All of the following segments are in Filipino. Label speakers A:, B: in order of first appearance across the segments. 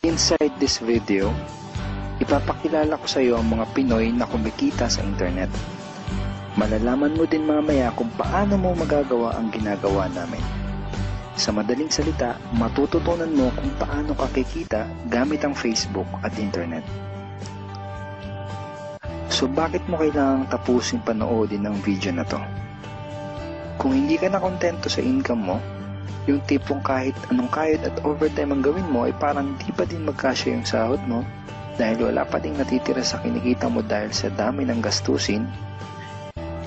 A: Inside this video, ipapakilala ko sa iyo ang mga Pinoy na kumikita sa internet. Malalaman mo din mamaya kung paano mo magagawa ang ginagawa namin. Sa madaling salita, matututunan mo kung paano ka kikita gamit ang Facebook at internet. So bakit mo kailangang tapusin panoodin ang video na to? Kung hindi ka na kontento sa income mo, yung tipong kahit anong kayod at overtime ang gawin mo ay parang di pa din magkasya yung sahod mo dahil wala pa ding natitira sa kinikita mo dahil sa dami ng gastusin,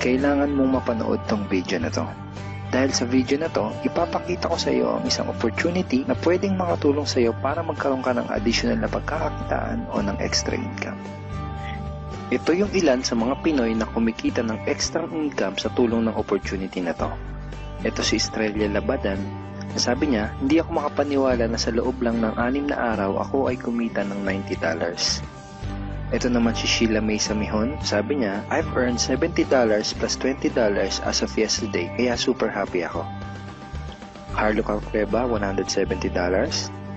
A: kailangan mong mapanood tong video na to. Dahil sa video na to, ipapakita ko sa iyo ang isang opportunity na pwedeng makatulong sa iyo para magkaroon ka ng additional na pagkakakitaan o ng extra income. Ito yung ilan sa mga Pinoy na kumikita ng extra income sa tulong ng opportunity na to. Ito si Estrella Labadan. Sabi niya, hindi ako makapaniwala na sa loob lang ng 6 na araw ako ay kumita ng $90. Ito naman si Sheila May Samihon. Sabi niya, I've earned $70 plus $20 as of yesterday, kaya super happy ako. Harlo Calcreba, $170.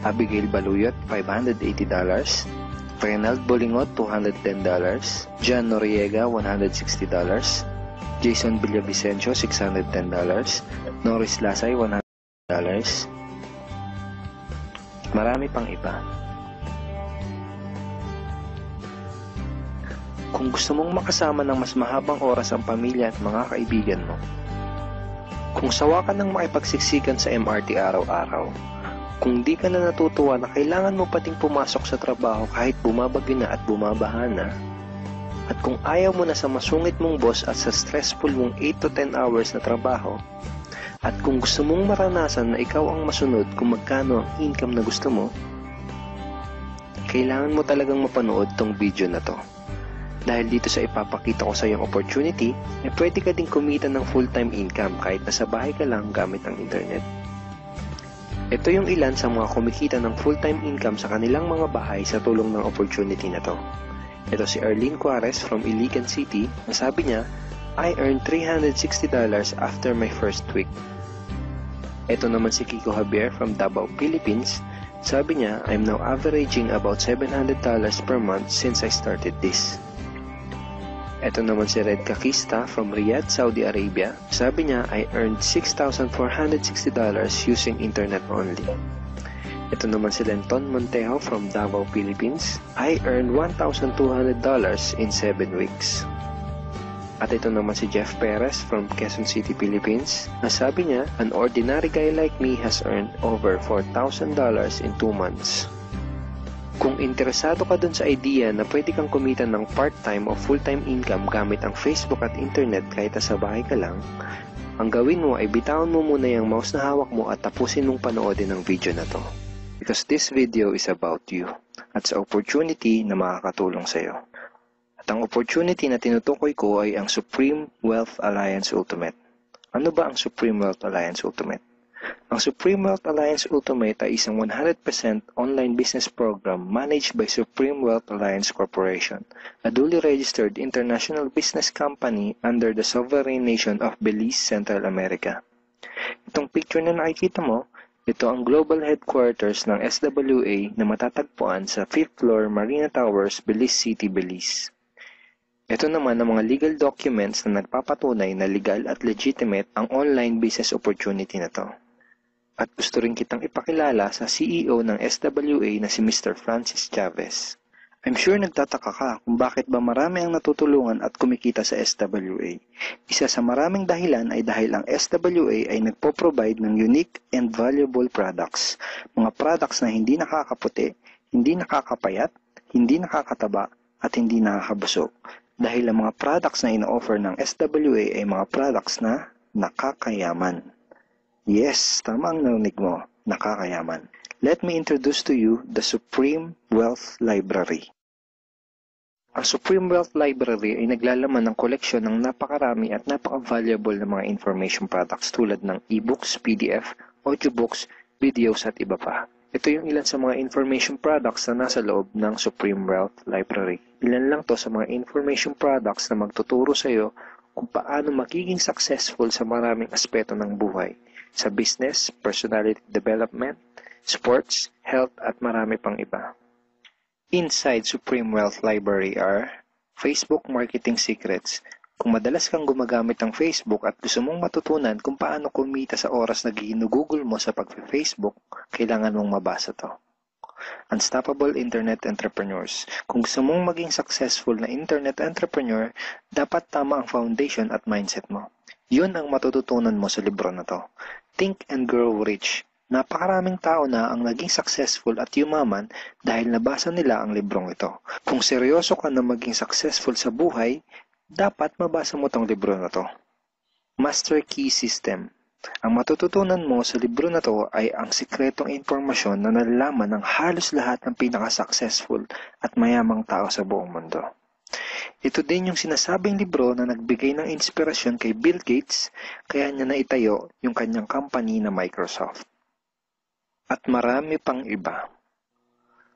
A: Abigail Baluyot, $580. Reynald Bolingot, $210. John Noriega, $160. Jason Villavicencio, $610. Norris Lasay, $100. Marami pang iba. Kung gusto mong makasama ng mas mahabang oras ang pamilya at mga kaibigan mo, kung sawa ka ng makipagsiksikan sa MRT araw-araw, kung di ka na natutuwa na kailangan mo pating pumasok sa trabaho kahit bumabagyo na at bumabaha na, at kung ayaw mo na sa masungit mong boss at sa stressful mong 8 to 10 hours na trabaho, at kung gusto mong maranasan na ikaw ang masunod kung magkano ang income na gusto mo, kailangan mo talagang mapanood tong video na to. Dahil dito sa ipapakita ko sa iyong opportunity, pwede ka ding kumita ng full-time income kahit nasa bahay ka lang gamit ang internet. Ito yung ilan sa mga kumikita ng full-time income sa kanilang mga bahay sa tulong ng opportunity na to. Ito si Arlene Juarez from Iligan City. Sabi niya, I earned $360 after my first week. Ito naman si Kiko Javier from Davao, Philippines. Sabi niya, I'm now averaging about $700 per month since I started this. Ito naman si Red Kakista from Riyadh, Saudi Arabia. Sabi niya, I earned $6,460 using internet only. Ito naman si Lenton Montejo from Davao, Philippines. I earned $1,200 in 7 weeks. At ito naman si Jeff Perez from Quezon City, Philippines. Sabi niya, an ordinary guy like me has earned over $4,000 in 2 months. Kung interesado ka dun sa idea na pwede kang kumita ng part-time o full-time income gamit ang Facebook at internet kahit sa bahay ka lang, ang gawin mo ay bitawan mo muna yung mouse na hawak mo at tapusin mong panoodin ang video na to. Because this video is about you at sa opportunity na makakatulong sa iyo. At ang opportunity na tinutukoy ko ay ang Supreme Wealth Alliance Ultimate. Ano ba ang Supreme Wealth Alliance Ultimate? Ang Supreme Wealth Alliance Ultimate ay isang 100% online business program managed by Supreme Wealth Alliance Corporation, a duly registered international business company under the sovereign nation of Belize, Central America. Itong picture na nakikita mo, ito ang global headquarters ng SWA na matatagpuan sa 5th floor Marina Towers, Belize City, Belize. Ito naman ang mga legal documents na nagpapatunay na legal at legitimate ang online business opportunity na to. At gusto rin kitang ipakilala sa CEO ng SWA na si Mr. Francis Chavez. I'm sure nagtataka ka kung bakit ba marami ang natutulungan at kumikita sa SWA. Isa sa maraming dahilan ay dahil ang SWA ay nagpo-provide ng unique and valuable products. Mga products na hindi nakakaputi, hindi nakakapayat, hindi nakakataba, at hindi nakakabusog. Dahil ang mga products na ino-offer ng SWA ay mga products na nakakayaman. Yes, tama ang narinig mo, nakakayaman. Let me introduce to you the Supreme Wealth Library. Ang Supreme Wealth Library ay naglalaman ng koleksyon ng napakarami at napaka-valuable na mga information products tulad ng e-books, PDF, audiobooks, videos at iba pa. Ito yung ilan sa mga information products na nasa loob ng Supreme Wealth Library. Ilan lang to sa mga information products na magtuturo sa iyo kung paano magiging successful sa maraming aspeto ng buhay. Sa business, personality development, sports, health at marami pang iba. Inside Supreme Wealth Library are Facebook Marketing Secrets. Kung madalas kang gumagamit ng Facebook at gusto mong matutunan kung paano kumita sa oras na ginugugol mo sa pag-Facebook, kailangan mong mabasa to. Unstoppable Internet Entrepreneurs. Kung gusto mong maging successful na internet entrepreneur, dapat tama ang foundation at mindset mo. Yun ang matututunan mo sa libro na to. Think and Grow Rich. Napakaraming tao na ang naging successful at yumaman dahil nabasa nila ang librong ito. Kung seryoso ka na maging successful sa buhay, dapat mabasa mo tong libro na to. Master Key System. Ang matututunan mo sa libro na to ay ang sikretong impormasyon na nalalaman ng halos lahat ng pinaka-successful at mayamang tao sa buong mundo. Ito din yung sinasabing libro na nagbigay ng inspirasyon kay Bill Gates, kaya niya naitayo yung kanyang company na Microsoft. At marami pang iba.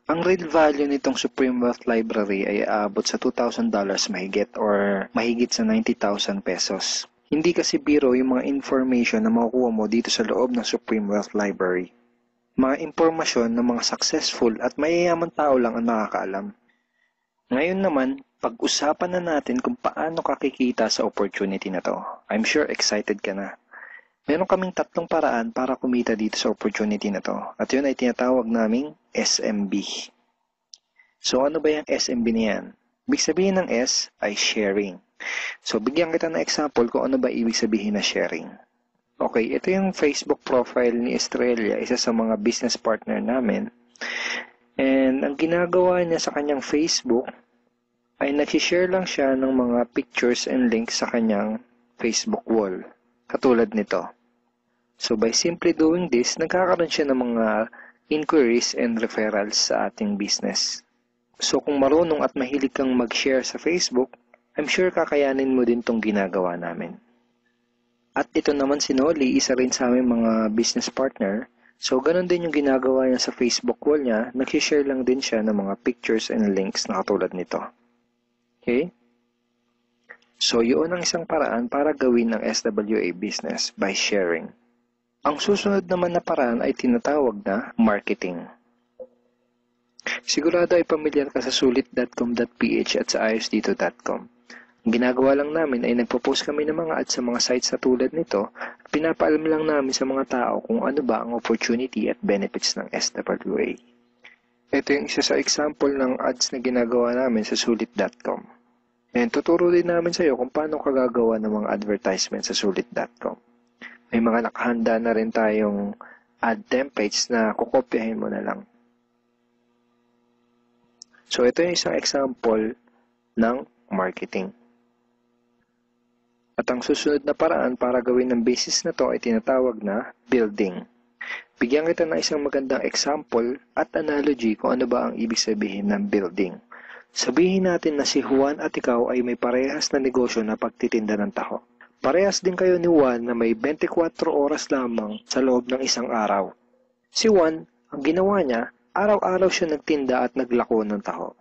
A: Ang real value nitong Supreme Wealth Library ay aabot sa $2,000 mahigit or mahigit sa 90,000 pesos. Hindi kasi biro yung mga information na makukuha mo dito sa loob ng Supreme Wealth Library. Mga impormasyon ng mga successful at mayayaman tao lang ang nakakaalam. Ngayon naman, pag-usapan na natin kung paano ka kikita sa opportunity na to. I'm sure excited ka na. Meron kaming 3 paraan para kumita dito sa opportunity na to. At yun ay tinatawag naming SMB. So ano ba yung SMB na yan? Ibig sabihin ng S ay sharing. So bigyan kita ng example kung ano ba ibig sabihin na sharing. Okay, ito yung Facebook profile ni Estrella, isa sa mga business partner namin. And ang ginagawa niya sa kanyang Facebook ay nag-share lang siya ng mga pictures and links sa kanyang Facebook wall. Katulad nito. So by simply doing this, nagkakaroon siya ng mga inquiries and referrals sa ating business. So kung marunong at mahilig kang mag-share sa Facebook, I'm sure kakayanin mo din tong ginagawa namin. At ito naman si Noli, isa rin sa aming mga business partner. So ganun din yung ginagawa niya sa Facebook wall niya, nag-share lang din siya ng mga pictures and links na katulad nito. Okay? So, yun ang isang paraan para gawin ng SWA business by sharing. Ang susunod naman na paraan ay tinatawag na marketing. Sigurado ay pamilyar ka sa sulit.com.ph at sa ayosdito.com. Ang ginagawa lang namin ay nagpo-post kami ng mga ads sa mga sites na tulad nito at pinapaalam lang namin sa mga tao kung ano ba ang opportunity at benefits ng SWA. Ito yung isa sa example ng ads na ginagawa namin sa sulit.com. And tuturo din namin sa iyo kung paano ka gagawa ng mga advertisement sa sulit.com. May mga nakahanda na rin tayong ad templates na kukopyahin mo na lang. So ito yung isang example ng marketing. At ang susunod na paraan para gawin ng business na to ay tinatawag na building. Bigyan kita ng isang magandang example at analogy kung ano ba ang ibig sabihin ng building. Sabihin natin na si Juan at ikaw ay may parehas na negosyo na pagtitinda ng taho. Parehas din kayo ni Juan na may 24 oras lamang sa loob ng isang araw. Si Juan, ang ginawa niya, araw-araw siya nagtinda at naglako ng taho.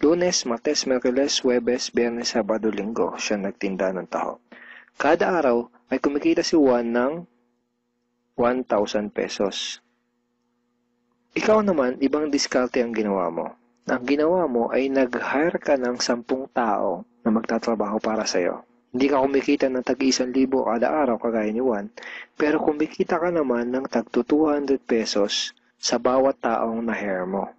A: Lunes, Martes, Miyerkules, Huwebes, Biyernes, Sabado, Linggo siya nagtinda ng taho. Kada araw ay kumikita si Juan ng 1,000 pesos. Ikaw naman, ibang diskarte ang ginawa mo. Ang ginawa mo ay nag-hire ka ng 10 tao na magtatrabaho para sa'yo. Hindi ka kumikita ng tag-1,000 kada araw kagaya ni Juan, pero kumikita ka naman ng tag 200 pesos sa bawat taong na-hire mo.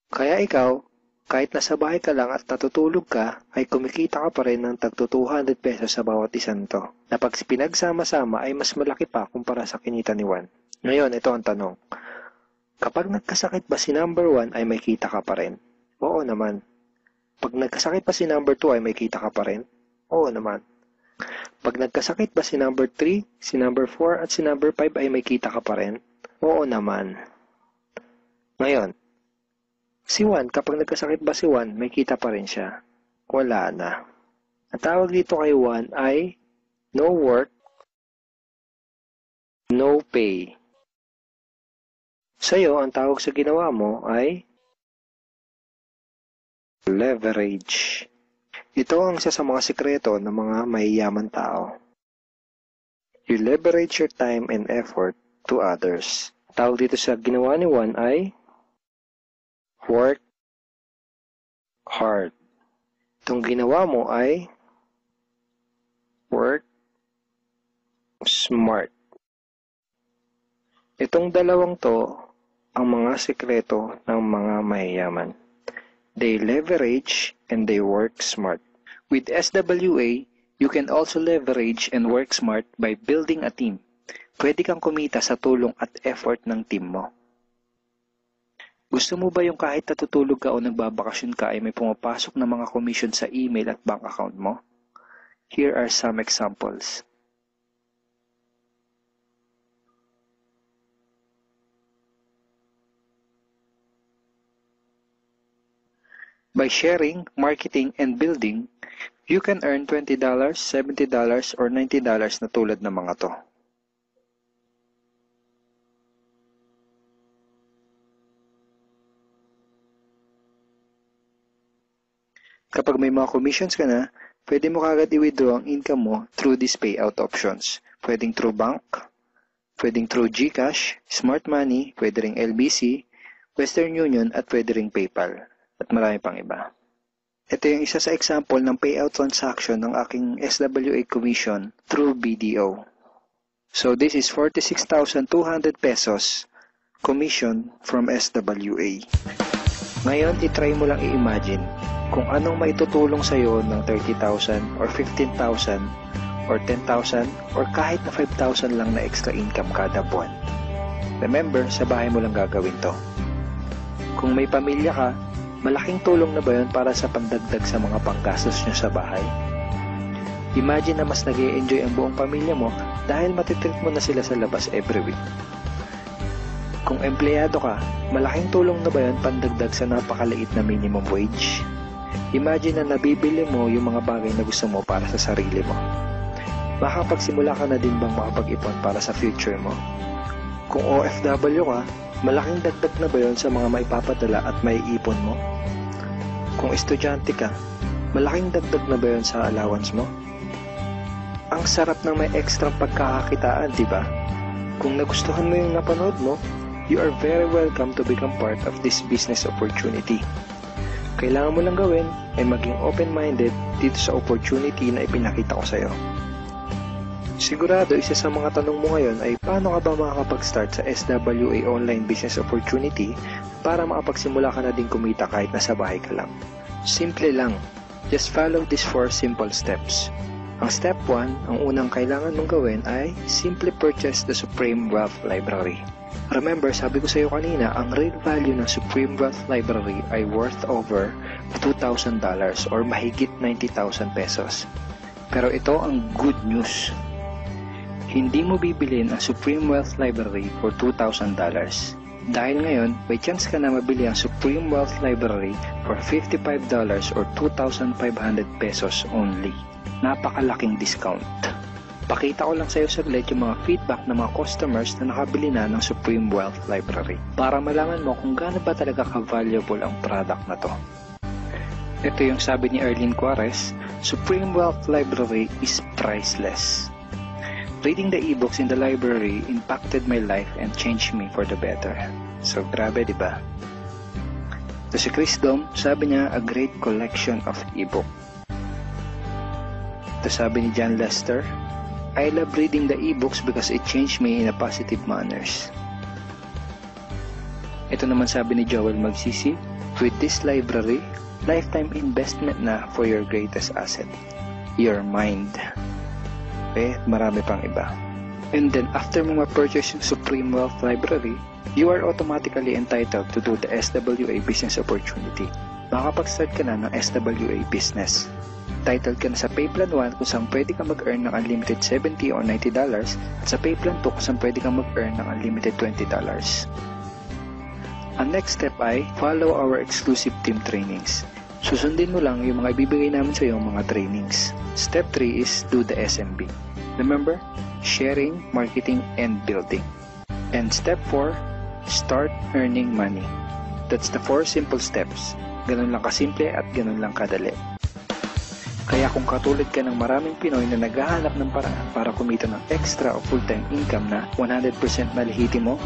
A: Kaya ikaw, kahit nasa bahay ka lang at natutulog ka, ay kumikita ka pa rin ng tag 200 pesos sa bawat isang to, na pag pinagsama-sama ay mas malaki pa kumpara sa kinita ni Juan. Ngayon, ito ang tanong. Kapag nagkasakit ba si number 1 ay may kita ka pa rin? Oo naman. Pag nagkasakit ba si number 2 ay may kita ka pa rin? Oo naman. Pag nagkasakit ba si number 3, si number 4 at si number 5 ay may kita ka pa rin? Oo naman. Ngayon, si Juan, kapag nagkasakit ba si Juan, may kita pa rin siya? Wala na. Ang tawag dito kay Juan ay no work, no pay. Sa'yo, ang tawag sa ginawa mo ay leverage. Ito ang isa sa mga sikreto ng mga mayayaman tao. You leverage your time and effort to others. Tawag dito sa ginawa ni Juan ay work hard. Itong ginawa mo ay work smart. Itong dalawang to ang mga sekreto ng mga mayayaman. They leverage and they work smart. With SWA, you can also leverage and work smart by building a team. Pwede kang kumita sa tulong at effort ng team mo. Gusto mo ba yung kahit natutulog ka o nagbabakasyon ka ay may pumapasok na mga commission sa email at bank account mo? Here are some examples. By sharing, marketing, and building, you can earn $20, $70, or $90 na tulad ng mga to. Kapag may mga commissions ka na, pwede mo kagad i-withdraw ang income mo through these payout options. Pwedeng through bank, pwedeng through GCash, Smart Money, pwede ring LBC, Western Union, at pwede ring PayPal. At marami pang iba. Ito yung isa sa example ng payout transaction ng aking SWA commission through BDO. So this is 46,200 pesos commission from SWA. Ngayon, itry mo lang i-imagine kung anong maitutulong sa'yo ng 30,000 or 15,000 or 10,000 or kahit na 5,000 lang na extra income kada buwan. Remember, sa bahay mo lang gagawin to. Kung may pamilya ka, malaking tulong na ba yun para sa pandagdag sa mga panggastos nyo sa bahay? Imagine na mas nag-i-enjoy ang buong pamilya mo dahil matitreat mo na sila sa labas every week. Kung empleyado ka, malaking tulong na ba yun pandagdag sa napakaliit na minimum wage? Imagine na nabibili mo yung mga bagay na gusto mo para sa sarili mo. Makapagsimula ka na din bang makapag-ipon para sa future mo? Kung OFW ka, malaking dagdag na ba yun sa mga maipapadala at maiipon mo? Kung estudyante ka, malaking dagdag na ba yun sa allowance mo? Ang sarap ng may extra pagkakakitaan, di ba? Kung nagustuhan mo yung napanood mo, you are very welcome to become part of this business opportunity. Kailangan mo lang gawin ay maging open-minded dito sa opportunity na ipinakita ko sa'yo. Sigurado, isa sa mga tanong mo ngayon ay paano ka ba makakapag-start sa SWA online business opportunity para makapagsimula ka na din kumita kahit nasa bahay ka lang. Simple lang. Just follow these 4 simple steps. Ang step 1, ang unang kailangan mong gawin ay simply purchase the Supreme Wealth Library. Remember, sabi ko sa iyo kanina, ang real value ng Supreme Wealth Library ay worth over $2,000 or mahigit 90,000 pesos. Pero ito ang good news. Hindi mo bibilin ang Supreme Wealth Library for $2,000. Dahil ngayon, may chance ka na mabili ang Supreme Wealth Library for $55 or 2,500 pesos only. Napakalaking discount. Pakita ko lang sa iyo saglit yung mga feedback ng mga customers na nakabili na ng Supreme Wealth Library para malaman mo kung gaano ba talaga ka-valuable ang product na to. Ito yung sabi ni Erlene Juarez, Supreme Wealth Library is priceless. Reading the ebooks in the library impacted my life and changed me for the better. So, grabe, di ba? Ito si Chris Dom, sabi niya, a great collection of ebook. Ito sabi ni John Lester, I love reading the ebooks because it changed me in a positive manners. Ito naman sabi ni Joel Magsisi, with this library, lifetime investment na for your greatest asset, your mind. Marami pang iba. And then, after mo ma-purchase yung Supreme Wealth Library, you are automatically entitled to do the SWA business opportunity. Makakapag-start ka na ng SWA business. Titled ka na sa Payplan 1 kung saan pwede ka mag-earn ng unlimited $70 or $90 at sa Payplan 2 kung saan pwede ka mag-earn ng unlimited $20. Ang next step ay follow our exclusive team trainings. Susundin mo lang yung mga ibibigay namin sa iyo mga trainings. Step 3 is do the SMB. Remember, sharing, marketing, and building. And step 4, start earning money. That's the 4 simple steps. Ganun lang kasimple at ganun lang kadali. Kaya kung katulad ka ng maraming Pinoy na naghahanap ng paraan para kumita ng extra o full-time income na 100% na lehitimo,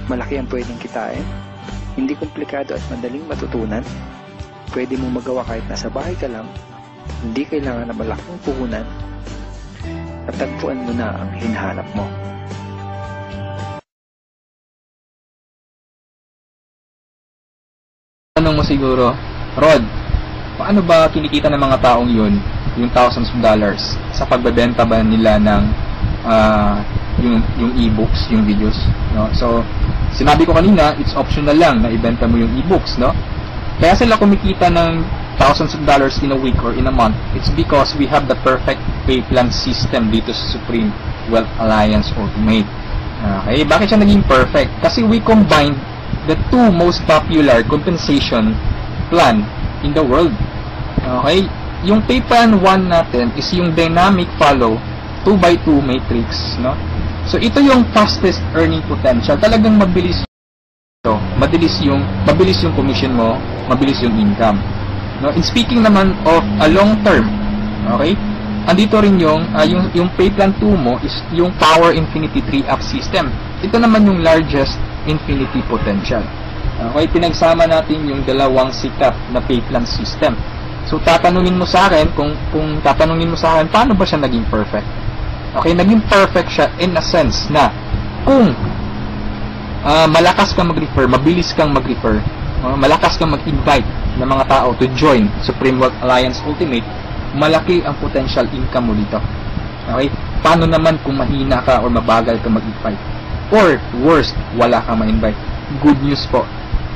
B: Malaki ang pwedeng kitain, hindi komplikado at madaling matutunan. Pwede mong magawa kahit nasa bahay ka lang, hindi kailangan na malaking puhunan. Natagpuan mo na ang hinahanap mo.
C: Tanong mo siguro, Rod, paano ba kinikita ng mga taong yun, yung thousands of dollars, sa pagbebenta ba nila ng yung e-books, yung videos, no? So, sinabi ko kanina, it's optional lang na ibenta mo yung e-books, no? Kaya sila kumikita ng thousands of dollars in a week or in a month. It's because we have the perfect pay plan system dito sa Supreme Wealth Alliance Ultimate. Okay, bakit siya naging perfect? Kasi we combined the two most popular compensation plan in the world. Okay, yung pay plan 1 natin is yung dynamic follow 2x2 matrix, no? So ito yung fastest earning potential. Talagang mabilis ito. Mabilis yung commission mo, mabilis yung income. No, in speaking naman of a long term, okay? Andito rin yung pay plan 2 mo is yung Power Infinity 3-up system. Ito naman yung largest infinity potential. Okay, pinagsama natin yung dalawang sikat na pay plan system. So tatanungin mo sa akin kung tatanungin mo sa akin paano ba siya naging perfect? Okay, naging perfect siya in a sense na kung malakas kang mag-refer, mabilis kang mag-refer, malakas kang mag-invite ng mga tao to join Supreme Wealth Alliance Ultimate, malaki ang potential income mo dito. Okay? Paano naman kung mahina ka or mabagal ka mag-invite? Or worst, wala kang ma-invite? Good news po.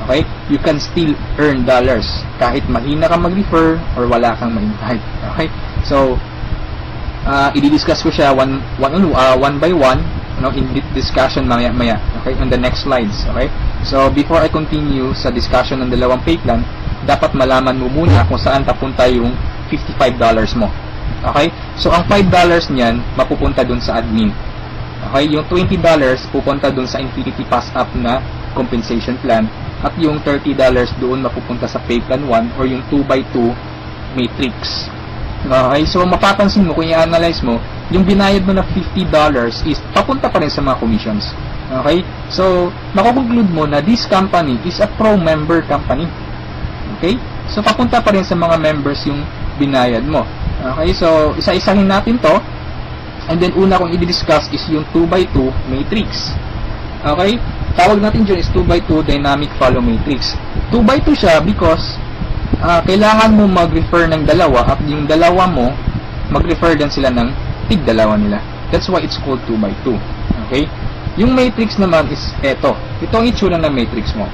C: Okay? You can still earn dollars kahit mahina kang mag-refer or wala kang ma-invite. Okay? So, i-discuss ko siya one by one, in discussion maya, okay, on the next slides, okay? So, before I continue sa discussion ng dalawang pay plan, dapat malaman mo muna kung saan papunta yung $55 mo, okay? So, ang $5 niyan, mapupunta dun sa admin, okay? Yung $20 pupunta dun sa Infinity Pass Up na compensation plan, at yung $30 doon mapupunta sa pay plan 1 or yung 2x2 matrix. Okay, so mapapansin mo kung i-analyze mo, yung binayad mo na $50 is papunta pa rin sa mga commissions. Okay, so makukonclude mo na this company is a pro-member company. Okay, so papunta pa rin sa mga members yung binayad mo. Okay, so isa-isahin natin to, and then una kong i-discuss is yung 2x2 matrix. Okay, tawag natin dyan is 2x2 dynamic follow matrix. 2x2 siya because kailangan mo mag-refer ng dalawa at yung dalawa mo mag-refer din sila ng tig-dalawa nila. That's why it's called 2x2. Okay? Yung matrix naman is eto. Ito ang itsura ng matrix mo.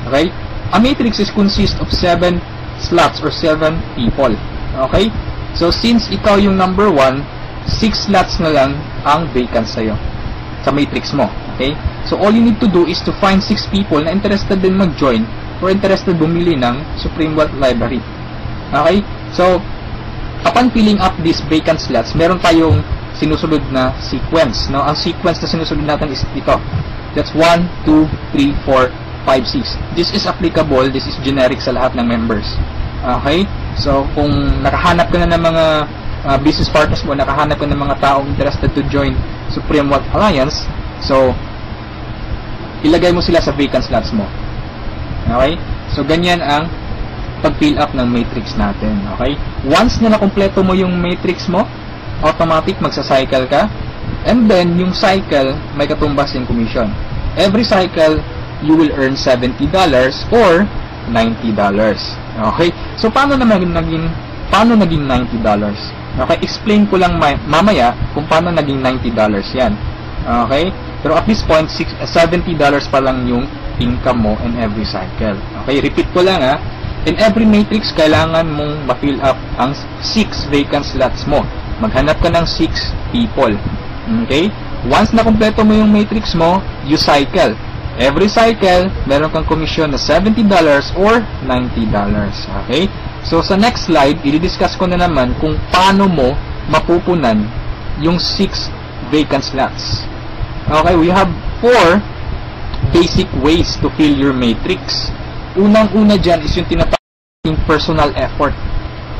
C: Okay? A matrix is consist of 7 slots or 7 people. Okay? So since ikaw yung number 1, 6 slots na lang ang vacant sa'yo sa matrix mo. Okay? So all you need to do is to find 6 people na interested din mag-join or interested bumili ng Supreme Wealth Library. Okay? So, upon filling up these vacant slots, meron tayong sinusunod na sequence. No? Ang sequence na sinusunod natin is ito. That's 1, 2, 3, 4, 5, 6. This is applicable, this is generic sa lahat ng members. Okay? So, kung nakahanap ka na ng mga business partners mo, nakahanap ka ng mga taong interested to join Supreme Wealth Alliance, so, ilagay mo sila sa vacant slots mo. Okay? So, ganyan ang pag-fill up ng matrix natin. Okay? Once na nakompleto mo yung matrix mo, automatic magsa-cycle ka. And then, yung cycle, may katumbas yung commission. Every cycle, you will earn $70 or $90. Okay? So, paano naging $90? Okay? Explain ko lang mamaya kung paano naging $90 yan. Okay? Pero at this point, $70 pa lang yung income mo in every cycle. Okay, repeat ko lang ha. In every matrix, kailangan mong ma-fill up ang 6 vacant slots mo. Maghanap ka ng 6 people. Okay? Once na kumpleto mo yung matrix mo, you cycle. Every cycle, meron kang commission na $70 or $90. Okay? So, sa next slide, i-discuss ko na naman kung paano mo mapupunan yung 6 vacant slots. Okay, we have 4 basic ways to fill your matrix. Unang-una dyan is yung tinatawag personal effort.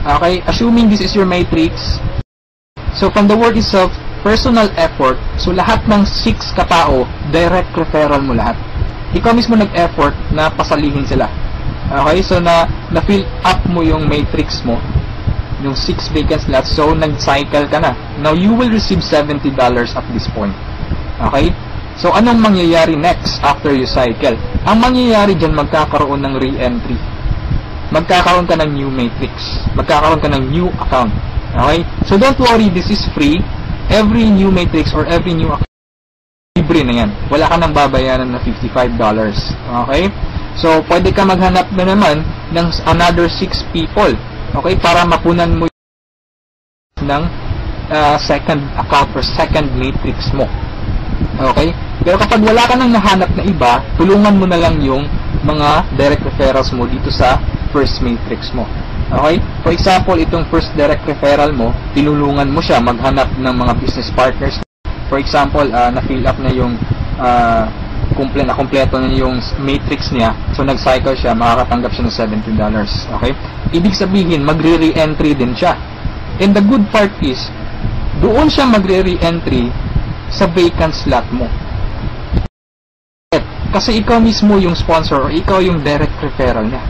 C: Okay, assuming this is your matrix, so from the word itself, personal effort, so lahat ng 6 katao, direct referral mo lahat. ikaw mismo nag-effort na pasalihin sila. Okay? So, na-fill up mo yung matrix mo, yung 6 vacant slots, so nag-cycle ka na. Now, you will receive $70 at this point. Okay? So, anong mangyayari next after you cycle? Ang mangyayari dyan, magkakaroon ng re-entry. Magkakaroon ka ng new matrix. Magkakaroon ka ng new account. Okay? So, don't worry, this is free. Every new matrix or every new account, libre na yan. Wala ka nang babayaran na $55. Okay? So, pwede ka maghanap na naman ng another 6 people. Okay? Para mapunan mo ng second account or second matrix mo. Okay? Pero kapag wala ka nang nahanap na iba, tulungan mo na lang yung mga direct referrals mo dito sa first matrix mo. Okay? For example, itong first direct referral mo, tinulungan mo siya maghanap ng mga business partners. For example, na-fill up na yung kompleto na yung matrix niya. So, nag-cycle siya, makakatanggap siya ng $70. Okay? Ibig sabihin, magre-re-entry din siya. And the good part is, doon siya magre-re-entry sa vacant slot mo. Kasi ikaw mismo yung sponsor or ikaw yung direct referral niya.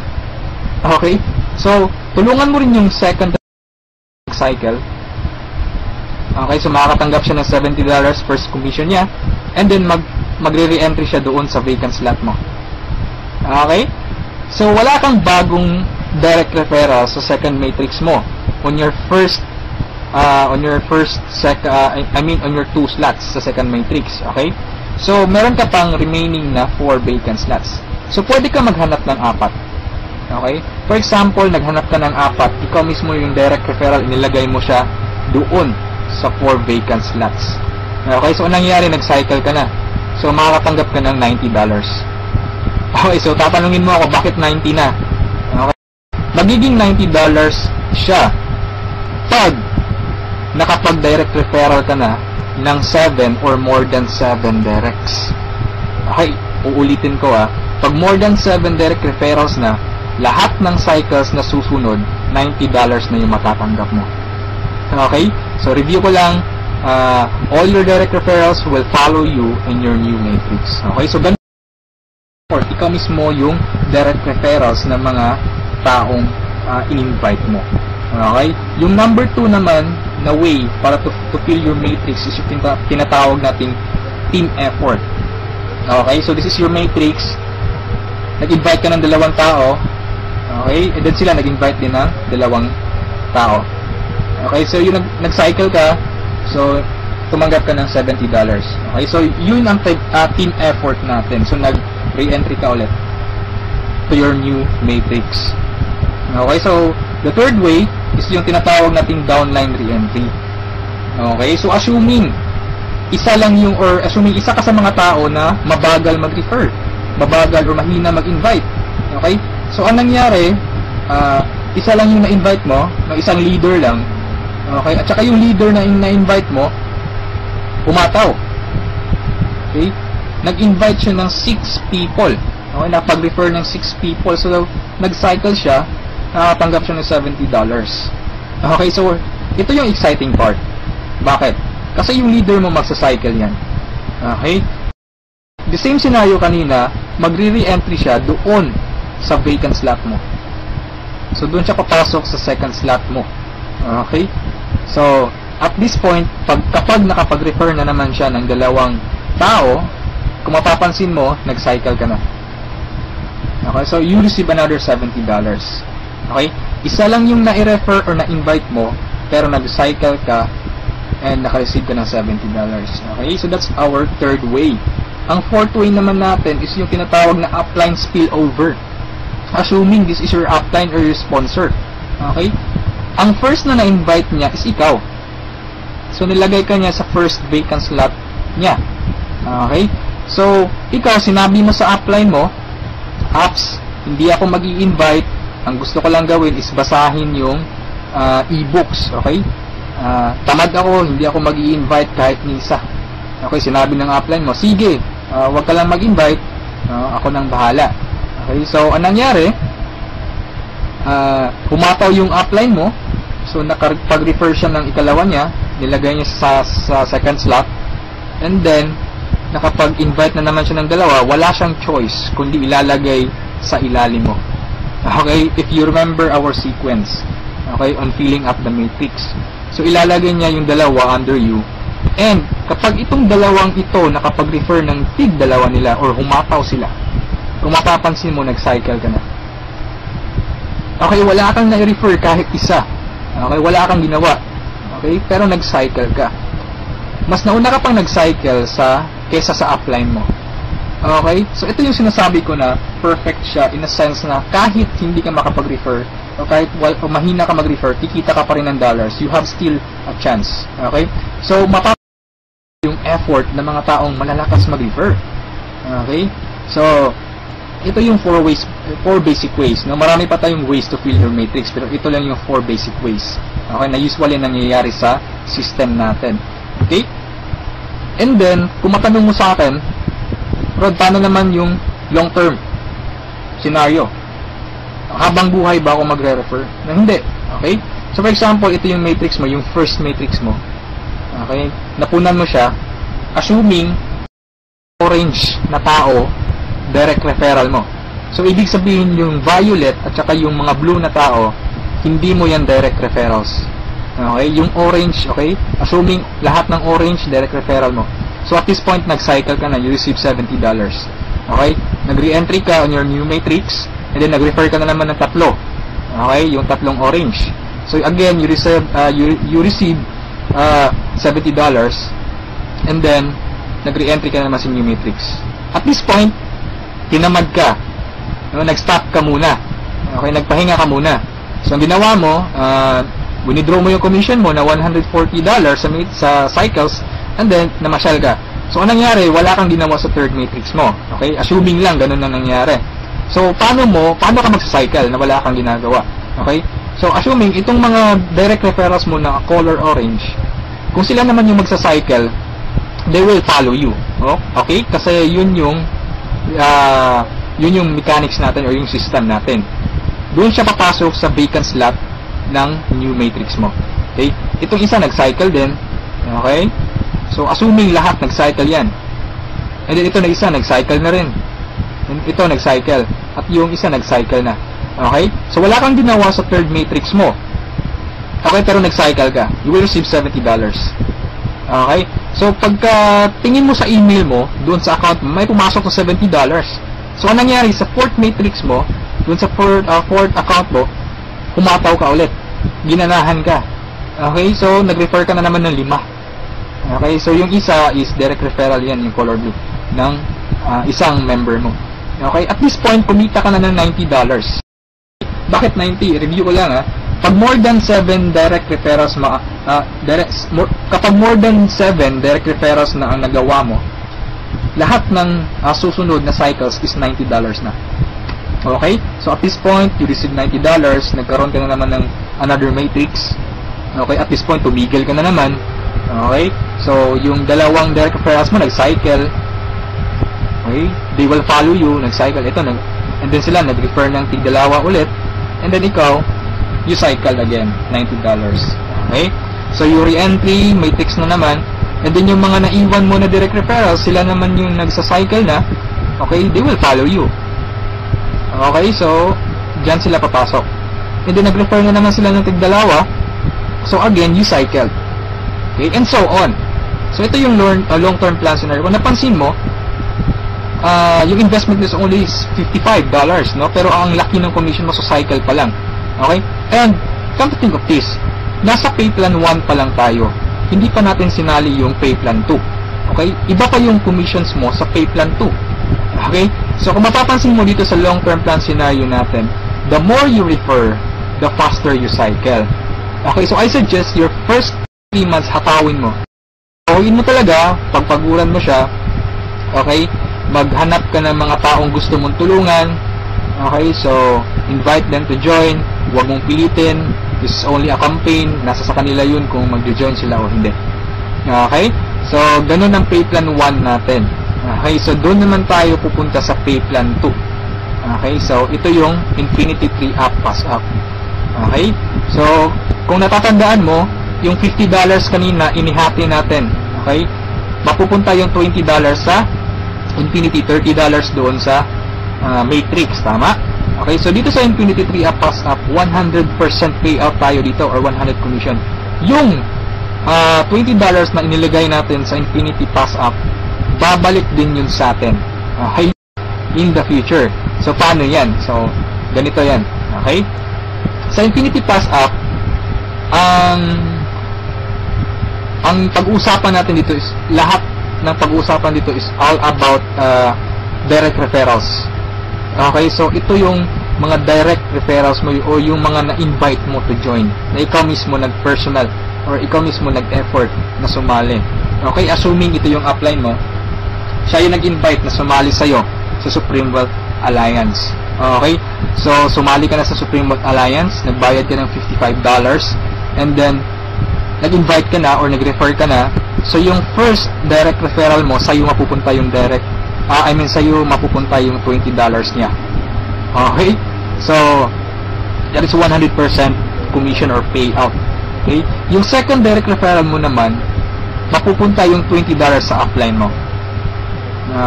C: Okay? So, tulungan mo rin yung second cycle. Okay? So, makakatanggap siya ng $70 first commission niya. And then, magre-re-entry siya doon sa vacant slot mo. Okay? So, wala kang bagong direct referral sa second matrix mo on your on your 2 slots sa second matrix. Okay? So, meron ka pang remaining na 4 vacant slots. So, pwede ka maghanap ng 4. Okay? For example, naghanap ka ng 4, ikaw mismo yung direct referral, inilagay mo siya doon sa 4 vacant slots. Okay? So, anong nangyari? Nag-cycle ka na. So, makakatanggap ka ng $90. Okay? So, tatanungin mo ako, bakit 90 na? Okay? Magiging $90 siya pag nakapag-direct referral ka na ng 7 or more than 7 directs. Okay, uulitin ko pag more than 7 direct referrals na, lahat ng cycles na susunod, $90 na yung matatanggap mo. Okay, so review ko lang, all your direct referrals will follow you in your new matrix. Okay, so ganun, ikaw mismo yung direct referrals ng mga taong in-invite mo. Okay, yung number 2 naman na way para to fill your matrix is yung tinatawag nating team effort. Okay, so this is your matrix. Nag-invite ka ng 2 tao. Okay, and then sila nag-invite din ng 2 tao. Okay, so yung nag-cycle ka, so tumanggap ka ng $70. Okay, so yun ang team effort natin. So nag-re-entry ka ulit to your new matrix. Okay, so the third way is yung tinatawag nating downline re-entry. Okay, so assuming isa ka sa mga tao na mabagal mag-refer, mabagal or mahina mag-invite. Okay, so anong nangyari, isa lang yung na-invite mo, ng isang leader lang. Okay, at saka yung leader na na-invite mo, pumataw. Okay, nag-invite siya ng 6 people. Okay, napag-refer ng 6 people, so nag-cycle siya, nakatanggap siya ng $70. Okay, so ito yung exciting part. Bakit? Kasi yung leader mo magsa-cycle yan. Okay? The same scenario kanina, magre-re-entry siya doon sa vacant slot mo. So doon siya papasok sa second slot mo. Okay? So at this point, kapag nakapag-refer na naman siya ng 2 tao, kung mapapansin mo, nag-cycle ka na. Okay? So you receive another $70. Okay? Isa lang yung na-refer or na-invite mo, pero nag-cycle ka and naka-receive ka ng $70. Okay? So that's our third way. Ang fourth way naman natin is yung tinatawag na upline spillover. Assuming this is your upline or your sponsor. Okay? Ang first na na-invite niya is ikaw. So nilagay ka niya sa first vacant slot niya. Okay? So, ikaw, sinabi mo sa upline mo, apps, hindi ako mag-i-invite. Ang gusto ko lang gawin is basahin yung e-books, okay? Tamad ako, hindi ako mag-i-invite kahit ni isa. Okay, sinabi ng upline mo, sige, wag ka lang mag-invite, ako nang bahala. Okay, so anong nangyari? Humataw yung upline mo, so nakapag-refer siya ng ikalawa niya, nilagay niya sa second slot, and then nakapag-invite na naman siya ng dalawa, wala siyang choice kundi ilalagay sa ilalim mo. Okay, if you remember our sequence, okay, on filling up the matrix. So, ilalagay niya yung dalawa under you. And, kapag itong dalawang ito nakapag-refer ng tig-dalawa nila or humataw sila, kung mapapansin mo, nag-cycle ka na. Okay, wala kang na-refer kahit isa. Okay, wala kang ginawa. Okay, pero nag-cycle ka. Mas nauna ka pang nag-cycle kesa sa upline mo. Okay, so ito yung sinasabi ko na perfect siya in a sense na kahit hindi ka makapag-refer o kahit mahina ka mag-refer, kikita ka pa rin ng dollars. You have still a chance. Okay, so yung effort ng mga taong malalakas mag-refer. Okay, so ito yung 4 basic ways. No? Marami pa tayong ways to fill your matrix, pero ito lang yung 4 basic ways. Okay, na usually nangyayari sa system natin. Okay? And then, kung matanong mo sa akin, Rod, paano naman yung long-term scenario? Habang buhay ba ako magre-refer? Na hindi. Okay? So, for example, ito yung matrix mo, yung first matrix mo. Okay? Napunan mo siya, assuming orange na tao, direct referral mo. So, ibig sabihin yung violet at saka yung mga blue na tao, hindi mo yan direct referrals. Okay? Yung orange, okay? Assuming lahat ng orange, direct referral mo. So, at this point, nag-cycle ka na, you receive $70. Okay? Nag-re-entry ka on your new matrix, and then nag-refer ka na naman ng tatlo. Okay? Yung tatlong orange. So, again, you receive $70, and then, nag-re-entry ka na naman sa new matrix. At this point, tinamad ka. No, nag-stop ka muna. Okay, nagpahinga ka muna. So, ang ginawa mo, winidraw mo yung commission mo na $140 sa cycles, and then, namasyal ka. So, anong nangyari? Wala kang ginawa sa third matrix mo. Okay? Assuming lang, ganun na nangyari. So, paano ka magsa-cycle na wala kang ginagawa? Okay? So, assuming, itong mga direct referrals mo na color orange, kung sila naman yung magsa-cycle, they will follow you. Okay? Kasi yun yung mechanics natin o yung system natin. Doon siya papasok sa vacant slot ng new matrix mo. Okay? Itong isa nag-cycle din. Okay? So, assuming lahat nag-cycle yan. And then ito na isa, nag-cycle na rin. And ito nag-cycle. At yung isa nag-cycle na. Okay? So, wala kang ginawa sa third matrix mo. Okay? Pero nag-cycle ka. You will receive $70. Okay? So, pagka tingin mo sa email mo, doon sa account mo, may pumasok na $70. So, anong nangyari sa fourth matrix mo, doon sa fourth account mo, humataw ka ulit. Ginanahan ka. Okay? So, nag-refer ka na naman ng 5. Okay? So, yung isa is direct referral yan, yung color blue, ng isang member mo. Okay? At this point, kumita ka na ng $90. Bakit 90? Review ko lang, Pag more than 7 direct referrals kapag more than 7 direct referrals na ang nagawa mo, lahat ng susunod na cycles is $90 na. Okay? So, at this point, you receive $90. Nagkaroon ka na naman ng another matrix. Okay? At this point, tumigil ka na naman. Okay? So, yung dalawang direct referrals mo, nag-cycle. Okay? They will follow you. Nag-cycle. Ito, and then sila, nag-refer ng tig-dalawa ulit. And then ikaw, you cycle again, $90. Okay? So, yung re-entry, matrix na naman. And then, yung mga naiwan mo na direct referrals, sila naman yung nagsa-cycle na. Okay? They will follow you. Okay? So, dyan sila papasok. And then, nag-refer na naman sila ng tig-dalawa. So, again, you cycle. Okay? And so on. So, ito yung long-term plan scenario. Kung napansin mo, yung investment is only $55, no? Pero ang laki ng commission mo sa cycle pa lang. Okay? And, come to think of this, nasa pay plan 1 pa lang tayo. Hindi pa natin sinali yung pay plan 2. Okay? Iba pa yung commissions mo sa pay plan 2. Okay? So, kung mapapansin mo dito sa long-term plan scenario natin, the more you refer, the faster you cycle. Okay? So, I suggest your first 3 months hatawin mo. Hatawin mo talaga, pagpaguran mo siya. Okay? Maghanap ka ng mga taong gusto mong tulungan. Okay? So, invite them to join. Huwag mong pilitin. This is only a campaign. Nasa sa kanila yun kung mag-join sila o hindi. Okay? So, ganun ang pay plan 1 natin. Okay? So, doon naman tayo pupunta sa pay plan 2. Okay? So, ito yung Infinity 3 Up, Pass Up. Okay? So, kung natatandaan mo, yung $50 kanina, inihati natin. Okay? mapupunta yung $20 sa Infinity, $30 doon sa Matrix, tama? Okay, so dito sa Infinity 3 Pass Up, 100% payout tayo dito or 100 commission. Yung $20 na inilagay natin sa Infinity Pass Up, babalik din yun sa atin in the future. So paano yan? So ganito yan, okay? Sa Infinity Pass Up, ang pag-uusapan natin dito is lahat ng pag-uusapan dito is all about direct referrals. Okay, so ito yung mga direct referrals mo o yung mga na-invite mo to join, na ikaw mismo nag-personal or ikaw mismo nag-effort na sumali. Okay, assuming ito yung upline mo, siya yung nag-invite na sumali sa'yo sa Supreme Wealth Alliance. Okay, so sumali ka na sa Supreme Wealth Alliance, nagbayad ka ng $55, and then nag-invite ka na or nag-refer ka na, so yung first direct referral mo, sa'yo mapupunta yung direct, sa'yo mapupunta yung $20 niya. Okay? So, that is 100% commission or payout. Okay? Yung second direct referral mo naman, mapupunta yung $20 sa upline mo.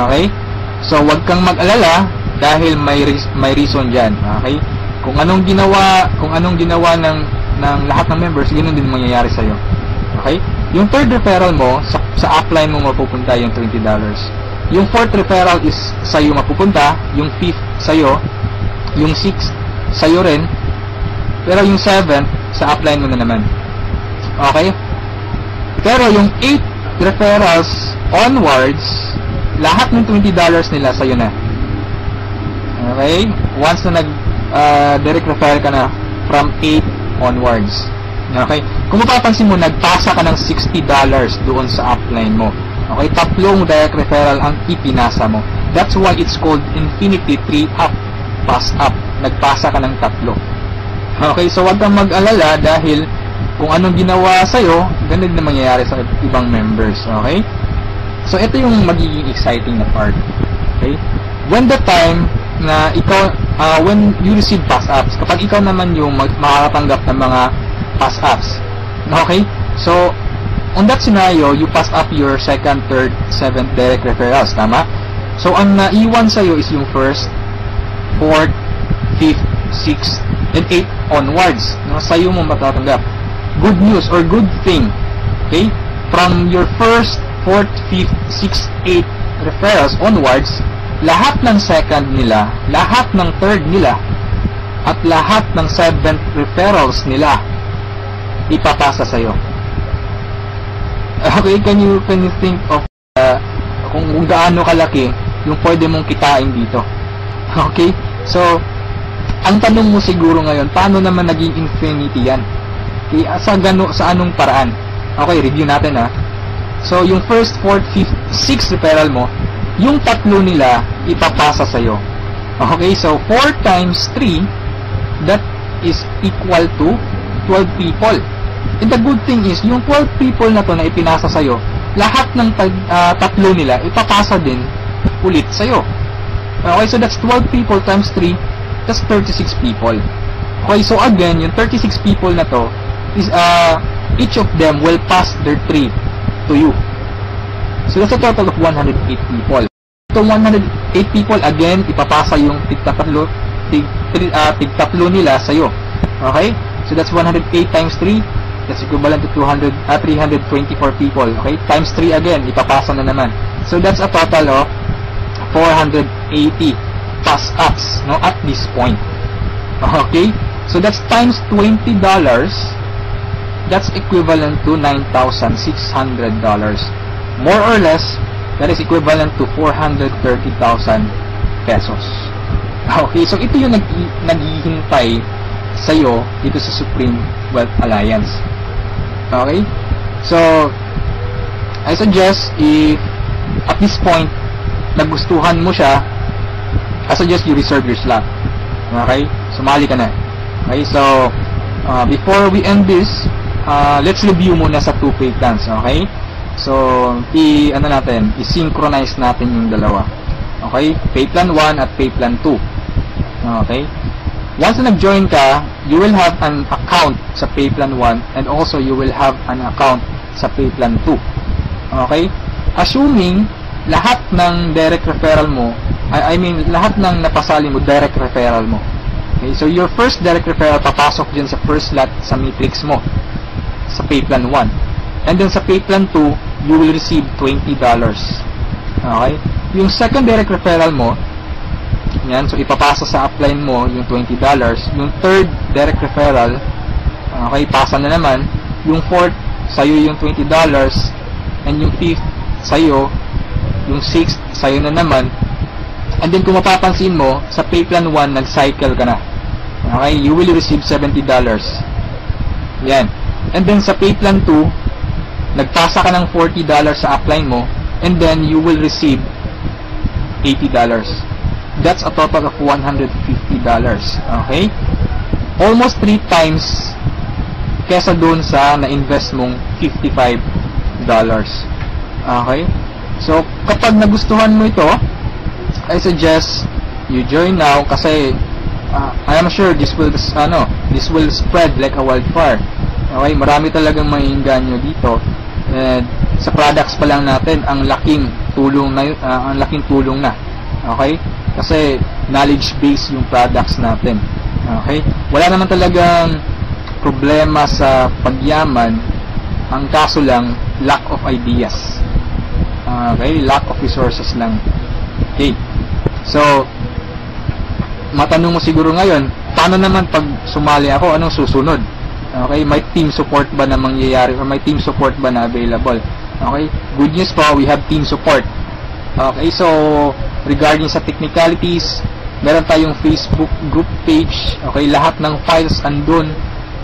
C: Okay? So, wag kang mag-alala dahil may reason dyan. Okay? Kung anong ginawa ng lahat ng members, ganoon din mangyayari sa'yo. Okay? Yung third referral mo, sa upline mo mapupunta yung $20. Yung fourth referral is sa'yo mapupunta, yung fifth sa'yo, yung sixth sa'yo rin, pero yung seventh sa upline mo na naman. Okay? Pero yung 8 referrals onwards, lahat ng $20 nila sa'yo na. Okay? Once na direct refer ka na from 8 onwards. Okay? Kung mapapansin mo, nagpasa ka ng $60 doon sa upline mo. Okay? Tatlong direct referral ang ipinasa mo. That's why it's called Infinity 3 Pass Up. Nagpasa ka ng tatlo. Okay? So, wag kang mag-alala dahil kung anong ginawa sa'yo, ganun din mangyayari sa ibang members. Okay? So, ito yung magiging exciting na part. Okay? When the time na ikaw, when you receive pass ups, kapag ikaw naman yung makakatanggap ng mga pass ups. Okay? So, on that scenario, you pass up your second, third, seventh direct referrals. Tama? So, ang naiwan sa'yo is yung first, fourth, fifth, sixth, and eighth onwards. No? Sa'yo mo matatanggap. Good news or good thing. Okay? From your first, fourth, fifth, sixth, eighth referrals onwards, lahat ng second nila, lahat ng third nila, at lahat ng seventh referrals nila, ipapasa sa'yo. Okay, can you think of kung gaano kalaki yung pwede mong kitain dito? Okay? So, ang tanong mo siguro ngayon, paano naman naging infinity yan? Okay, sa anong paraan? Okay, review natin ha. So, yung first, fourth, fifth, sixth referral mo, yung tatlo nila ipapasa sa'yo. Okay, so 4 times 3, that is equal to 12 people. And the good thing is, yung 12 people na to na ipinasa sa'yo, lahat ng tatlo nila ipapasa din ulit sa'yo. Okay, so that's 12 people times 3, that's 36 people. Okay, so again, yung 36 people na to, is each of them will pass their 3 to you. So that's a total of 108 people. So 108 people, again, ipapasa yung tigtatlo nila sa'yo. Okay? So that's 108 times 3, that's equivalent to 324 people. Okay? Times 3 again, ipapasa na naman. So that's a total of 480 pass ups, no, at this point. Okay? So that's times $20, that's equivalent to $9,600. More or less, that is equivalent to 430,000 pesos. Okay, so ito yung naghihintay sa'yo dito sa Supreme Wealth Alliance. Okay? So, I suggest if at this point nagustuhan mo siya, I suggest you reserve your slot. Okay? Sumali ka na. Okay, so before we end this, let's review muna sa 2 pay plans. Okay? So, i-synchronize natin yung dalawa. Okay? Pay plan 1 at pay plan 2. Okay? Once na nag-join ka, you will have an account sa pay plan 1 and also you will have an account sa pay plan 2. Okay? assuming lahat ng direct referral mo, I mean, lahat ng napasali mo, direct referral mo. Okay, so your first direct referral papasok dyan sa first lot sa matrix mo, sa pay plan 1. And then sa pay plan 2, you will receive $20. Okay? Yung second direct referral mo, yan, so ipapasa sa upline mo yung $20. Yung third direct referral, okay, pasa na naman. Yung fourth, sa'yo yung $20. And yung fifth, sa'yo. Yung sixth, sa'yo na naman. And then kung mapapansin mo, sa pay plan 1, nag-cycle ka na. Okay, you will receive $70. Yan. And then sa pay plan 2, nagpasa ka ng $40 sa upline mo, and then you will receive $80. That's a total of $150. Okay? Almost 3 times kesa doon sa na-invest mong $55. Okay? So, kapag nagustuhan mo ito, I suggest you join now kasi I am sure this will spread like a wildfire. Okay? Marami talagang maiinganyo dito. And sa products pa lang natin, ang laking tulong na. Okay? Kasi knowledge base yung products natin. Okay? Wala naman talagang problema sa pagyaman. Ang kaso lang, lack of ideas. Okay? Lack of resources lang. Okay? So, matanong mo siguro ngayon, paano naman pag sumali ako, anong susunod? Okay? May team support ba na mangyayari or may team support ba na available? Okay? Good news po, we have team support. Okay? So, regarding sa technicalities, meron tayong Facebook group page. Okay? Lahat ng files andun.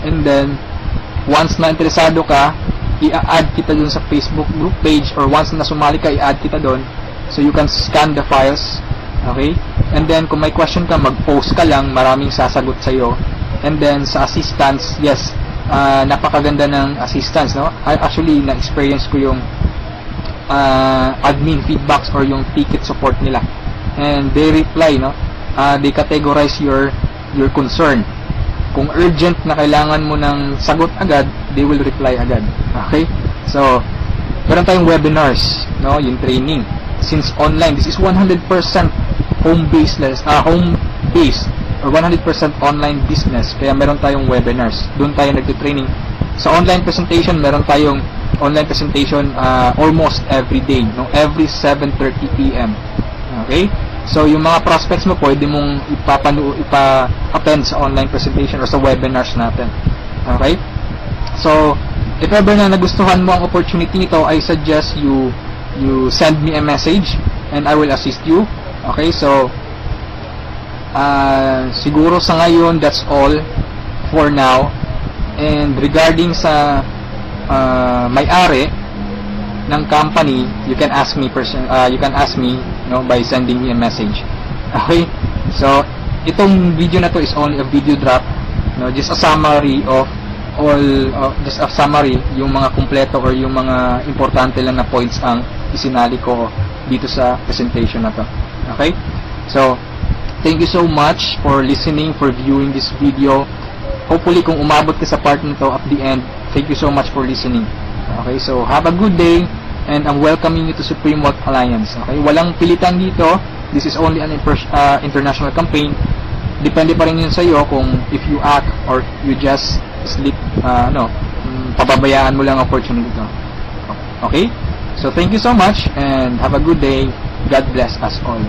C: And then, once na interesado ka, i-add kita dun sa Facebook group page, or once na sumali ka, i-add kita dun. So, you can scan the files. Okay? And then, kung may question ka, mag-post ka lang. Maraming sasagot sa'yo. And then, sa assistance, yes, napakaganda ng assistance, no? Actually, na-experience ko yung admin feedbacks or yung ticket support nila. And they reply, no? They categorize your concern. Kung urgent na kailangan mo ng sagot agad, they will reply agad. Okay? So, meron tayong webinars, no? Yung training. Since online, this is 100% home-based or 100% online business. Kaya meron tayong webinars. Doon tayo nagte-training. Sa online presentation, meron tayong online presentation almost every day, no? Every 7:30 PM. Okay? So, yung mga prospects mo, pwede mong ipa-attend sa online presentation or sa webinars natin. Okay? So, if ever na nagustuhan mo ang opportunity nito, I suggest you send me a message and I will assist you. Okay? So, siguro sa ngayon, that's all for now. And regarding sa may-ari ng company, you can ask me by sending me a message. Okay? So, itong video na to is only a video drop, no? Just a summary of yung mga kumpleto or yung mga importante lang na points ang isinali ko dito sa presentation na to. Okay? So, thank you so much for listening, for viewing this video. Hopefully, kung umabot ka sa part nito at the end, thank you so much for listening. Okay, so have a good day, and I'm welcoming you to Supreme Wealth Alliance. Okay, walang pilitan dito. This is only an international campaign. Depende pa rin yun sa iyo kung if you act or you just sleep, pababayaan mo lang opportunity to. Okay, so thank you so much, and have a good day. God bless us all.